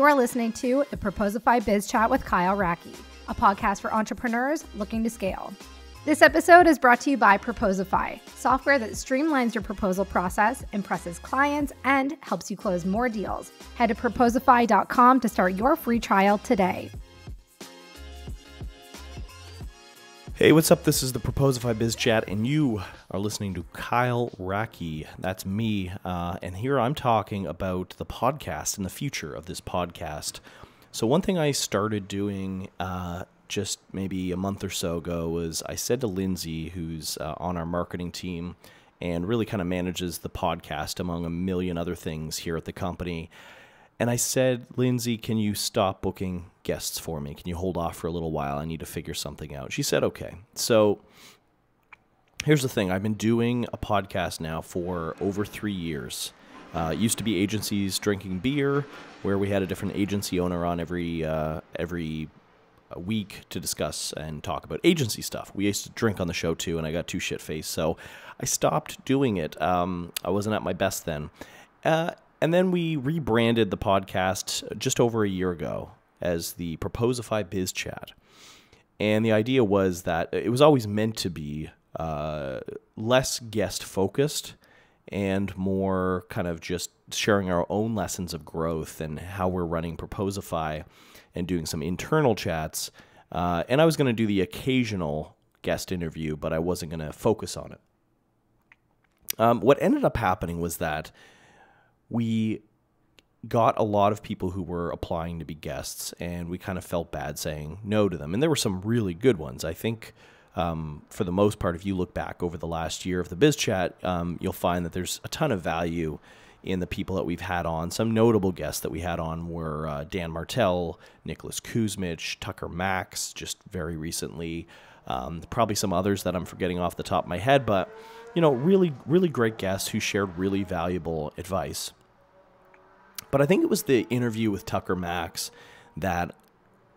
You're listening to the Proposify Biz Chat with Kyle Racki, a podcast for entrepreneurs looking to scale. This episode is brought to you by Proposify, software that streamlines your proposal process, impresses clients, and helps you close more deals. Head to proposify.com to start your free trial today. Hey, what's up? This is the Proposify Biz Chat, and you are listening to Kyle Racki. That's me, and here I'm talking about the podcast and the future of this podcast. So one thing I started doing just maybe a month or so ago was I said to Lindsay, who's on our marketing team and really kind of manages the podcast among a million other things here at the company, and I said, Lindsay, can you stop booking guests for me? Can you hold off for a little while? I need to figure something out. She said, okay. So here's the thing. I've been doing a podcast now for over 3 years. It used to be Agencies Drinking Beer, where we had a different agency owner on every week to discuss and talk about agency stuff. We used to drink on the show too, and I got too shit-faced, so I stopped doing it. I wasn't at my best then. And then we rebranded the podcast just over a year ago as the Proposify Biz Chat. And the idea was that it was always meant to be less guest-focused and more kind of just sharing our own lessons of growth and how we're running Proposify and doing some internal chats. And I was going to do the occasional guest interview, but I wasn't going to focus on it. What ended up happening was that we got a lot of people who were applying to be guests, and we kind of felt bad saying no to them. And there were some really good ones. I think for the most part, if you look back over the last year of the Biz Chat, you'll find that there's a ton of value in the people that we've had on. Some notable guests that we had on were Dan Martell, Nicholas Kuzmich, Tucker Max, just very recently. Probably some others that I'm forgetting off the top of my head, but you know, really, really great guests who shared really valuable advice. But I think it was the interview with Tucker Max that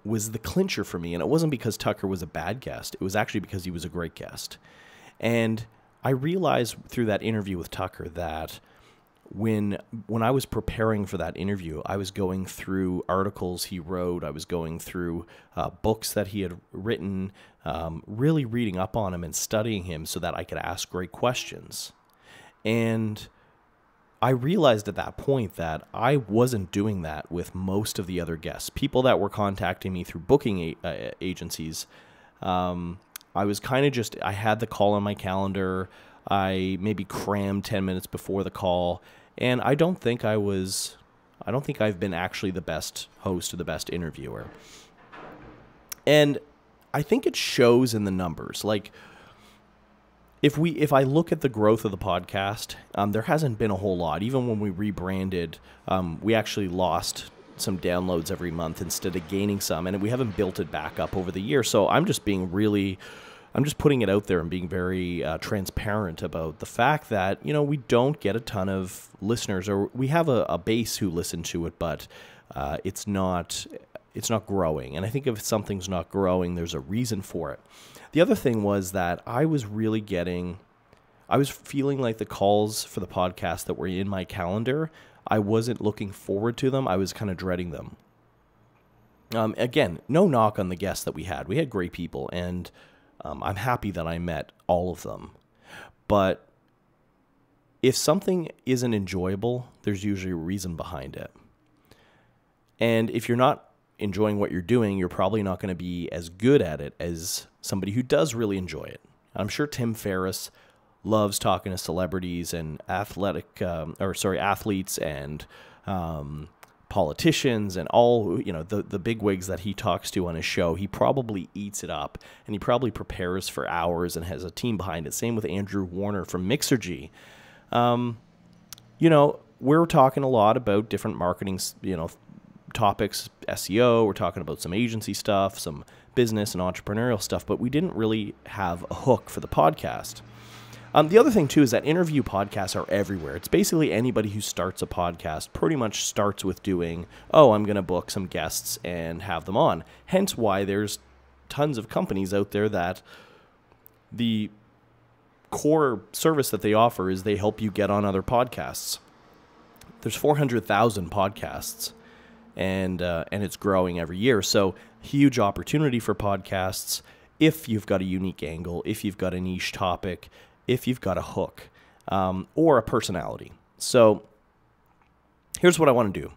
was the clincher for me. And it wasn't because Tucker was a bad guest. It was actually because he was a great guest. And I realized through that interview with Tucker that when I was preparing for that interview, I was going through articles he wrote. I was going through books that he had written, really reading up on him and studying him so that I could ask great questions. And I realized at that point that I wasn't doing that with most of the other guests. People that were contacting me through booking agencies, I was kind of just, I had the call on my calendar. I maybe crammed 10 minutes before the call, and I don't think I've been actually the best host or the best interviewer. And I think it shows in the numbers. Like, if I look at the growth of the podcast, there hasn't been a whole lot. Even when we rebranded, we actually lost some downloads every month instead of gaining some, and we haven't built it back up over the year. So I'm just putting it out there and being very transparent about the fact that, you know, we don't get a ton of listeners, or we have a base who listen to it, but it's not growing. And I think if something's not growing, there's a reason for it. The other thing was that I was feeling like the calls for the podcast that were in my calendar, I wasn't looking forward to them. I was kind of dreading them. Again, no knock on the guests that we had. We had great people, and I'm happy that I met all of them. But if something isn't enjoyable, there's usually a reason behind it. And if you're not enjoying what you're doing, you're probably not going to be as good at it as somebody who does really enjoy it. I'm sure Tim Ferriss loves talking to celebrities and athletes and politicians and all, you know, the bigwigs that he talks to on his show. He probably eats it up, and he probably prepares for hours and has a team behind it. Same with Andrew Warner from Mixergy. You know, we're talking a lot about different marketing, you know, topics, SEO. We're talking about some agency stuff, some business and entrepreneurial stuff, but we didn't really have a hook for the podcast. The other thing, too, is that interview podcasts are everywhere. It's basically anybody who starts a podcast pretty much starts with doing, I'm going to book some guests and have them on. Hence why there's tons of companies out there that the core service that they offer is they help you get on other podcasts. There's 400,000 podcasts. and it's growing every year. So huge opportunity for podcasts if you've got a unique angle, if you've got a niche topic, if you've got a hook, or a personality. So here's what I want to do.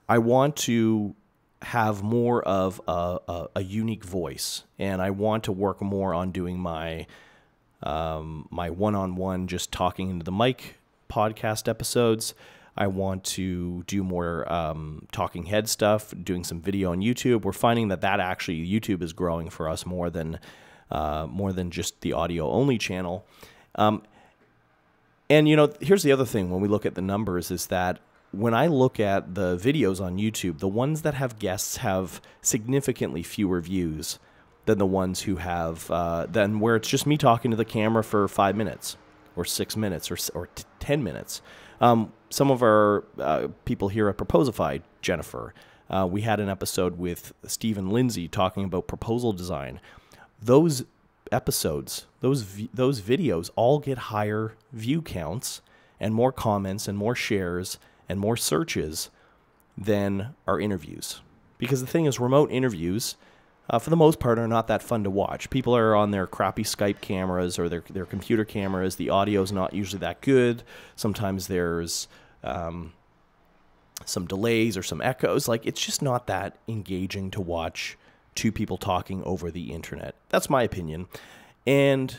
I want to have more of a unique voice, and I want to work more on doing my my one-on-one, just talking into the mic podcast episodes. I want to do more talking head stuff, doing some video on YouTube. We're finding that actually YouTube is growing for us more than just the audio only channel. And here's the other thing when we look at the numbers is that when I look at the videos on YouTube, the ones that have guests have significantly fewer views than the ones who have than where it's just me talking to the camera for 5 minutes or 6 minutes or 10 minutes. Some of our people here at Proposify, Jennifer, we had an episode with Stephen Lindsay talking about proposal design. Those episodes, those videos all get higher view counts and more comments and more shares and more searches than our interviews. Because the thing is, remote interviews, for the most part, are not that fun to watch. People are on their crappy Skype cameras or their computer cameras. The audio is not usually that good. Sometimes there's some delays or some echoes. Like, it's just not that engaging to watch two people talking over the internet. That's my opinion. And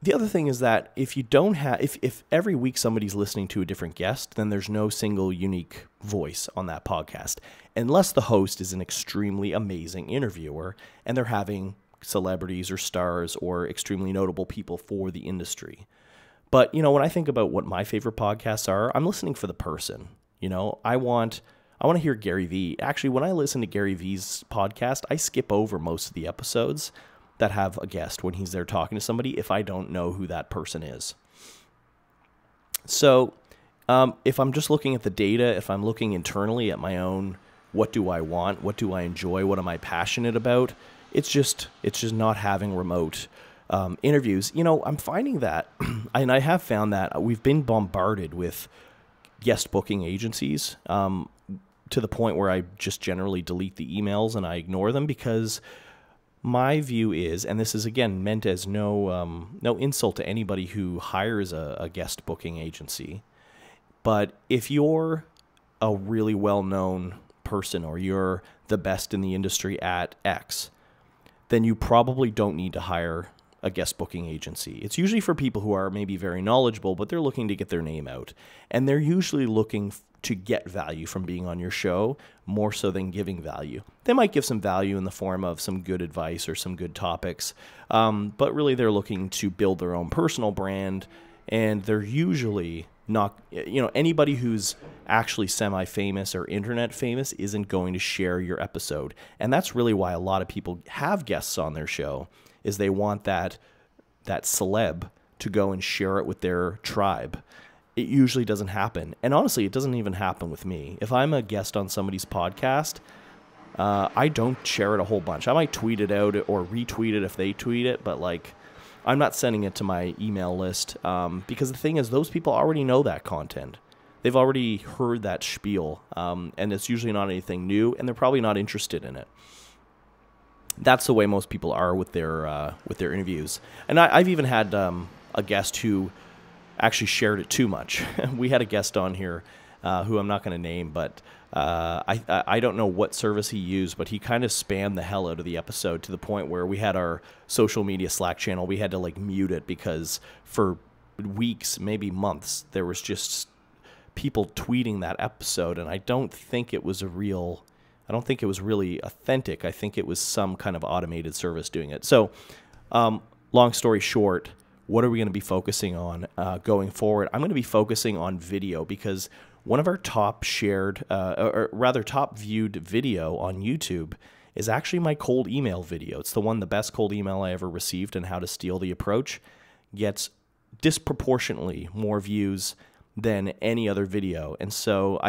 the other thing is that if you don't have, if every week somebody's listening to a different guest, then there's no single unique voice on that podcast, unless the host is an extremely amazing interviewer and they're having celebrities or stars or extremely notable people for the industry. But, when I think about what my favorite podcasts are, I'm listening for the person. I want to hear Gary Vee. Actually, when I listen to Gary Vee's podcast, I skip over most of the episodes that have a guest when he's there talking to somebody if I don't know who that person is. So if I'm just looking at the data, if I'm looking internally at my own, what do I want? What do I enjoy? What am I passionate about? It's just not having remote interviews. I'm finding that, and I have found that we've been bombarded with guest booking agencies to the point where I just generally delete the emails and I ignore them, because my view is, and this is again meant as no insult to anybody who hires a guest booking agency, but if you're a really well-known person or you're the best in the industry at X, then you probably don't need to hire a guest booking agency. It's usually for people who are maybe very knowledgeable, but they're looking to get their name out, and they're usually looking to get value from being on your show more so than giving value. They might give some value in the form of some good advice or some good topics, but really they're looking to build their own personal brand, and they're usually not, anybody who's actually semi-famous or internet famous isn't going to share your episode. And that's really why a lot of people have guests on their show, is they want that celeb to go and share it with their tribe. It usually doesn't happen. And honestly, it doesn't even happen with me. If I'm a guest on somebody's podcast, I don't share it a whole bunch. I might tweet it out or retweet it if they tweet it, but I'm not sending it to my email list, because the thing is, those people already know that content. They've already heard that spiel, and it's usually not anything new, and they're probably not interested in it. That's the way most people are with their interviews. And I've even had a guest who actually shared it too much. We had a guest on here who I'm not going to name, but I don't know what service he used, but he kind of spammed the hell out of the episode to the point where we had our social media Slack channel, we had to mute it, because for weeks, maybe months, there was just people tweeting that episode, and I don't think it was really authentic. I think it was some kind of automated service doing it. So long story short, what are we going to be focusing on going forward? I'm going to be focusing on video, because one of our top shared, or rather top viewed video on YouTube is actually my cold email video. It's the best cold email I ever received, and how to steal the approach, gets disproportionately more views than any other video. And so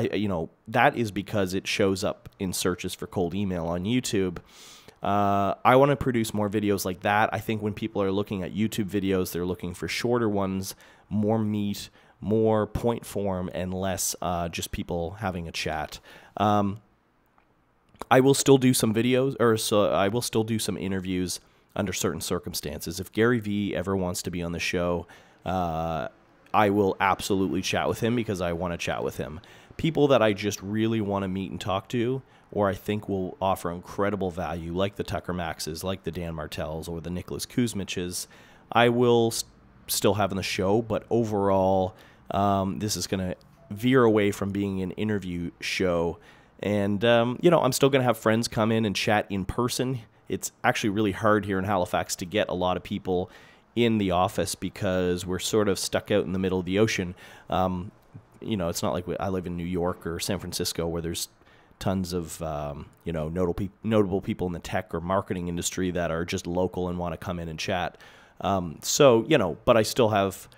that is because it shows up in searches for cold email on YouTube. I want to produce more videos like that. I think when people are looking at YouTube videos, they're looking for shorter ones, more meat, more point form, and less just people having a chat. I will still do some videos, I will still do some interviews under certain circumstances. If Gary Vee ever wants to be on the show, I will absolutely chat with him because I want to chat with him. People that I just really want to meet and talk to, or I think will offer incredible value, like the Tucker Maxes, like the Dan Martells, or the Nicholas Kuzmiches, I will still have on the show. But overall, this is going to veer away from being an interview show. And, I'm still going to have friends come in and chat in person. It's actually really hard here in Halifax to get a lot of people in the office because we're sort of stuck out in the middle of the ocean. It's not like I live in New York or San Francisco where there's tons of, notable people in the tech or marketing industry that are just local and want to come in and chat. But I still have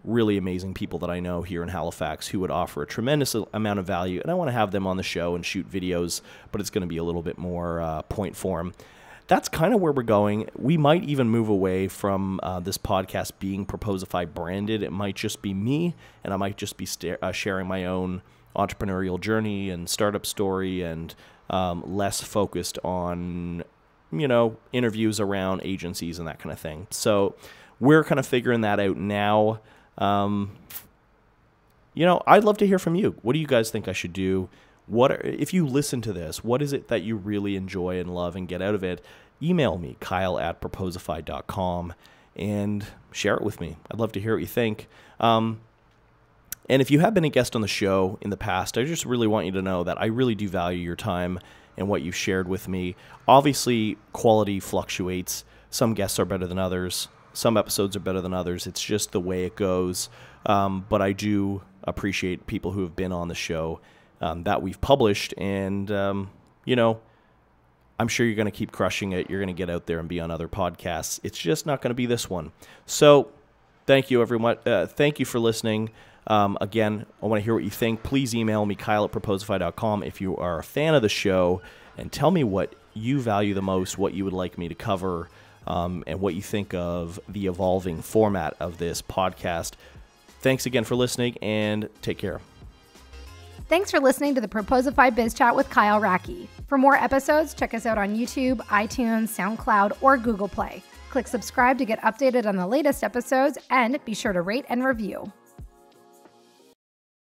really amazing people that I know here in Halifax who would offer a tremendous amount of value. And I want to have them on the show and shoot videos, but it's going to be a little bit more point form. That's kind of where we're going. We might even move away from this podcast being Proposify branded. It might just be me, and I might just be sharing my own entrepreneurial journey and startup story, and less focused on, interviews around agencies and that kind of thing. So we're kind of figuring that out now. I'd love to hear from you. What do you guys think I should do? If you listen to this, what is it that you really enjoy and love and get out of it? Email me, kyle@proposify.com, and share it with me. I'd love to hear what you think. And if you have been a guest on the show in the past, I just really want you to know that I really do value your time and what you've shared with me. Obviously, quality fluctuates. Some guests are better than others. Some episodes are better than others. It's just the way it goes. But I do appreciate people who have been on the show that we've published. And, I'm sure you're going to keep crushing it. You're going to get out there and be on other podcasts. It's just not going to be this one. So thank you, everyone. Thank you for listening. Again, I want to hear what you think. Please email me, kyle@proposify.com, if you are a fan of the show, and tell me what you value the most, what you would like me to cover, and what you think of the evolving format of this podcast. Thanks again for listening, and take care. Thanks for listening to the Proposify Biz Chat with Kyle Racki. For more episodes, check us out on YouTube, iTunes, SoundCloud, or Google Play. Click subscribe to get updated on the latest episodes, and be sure to rate and review.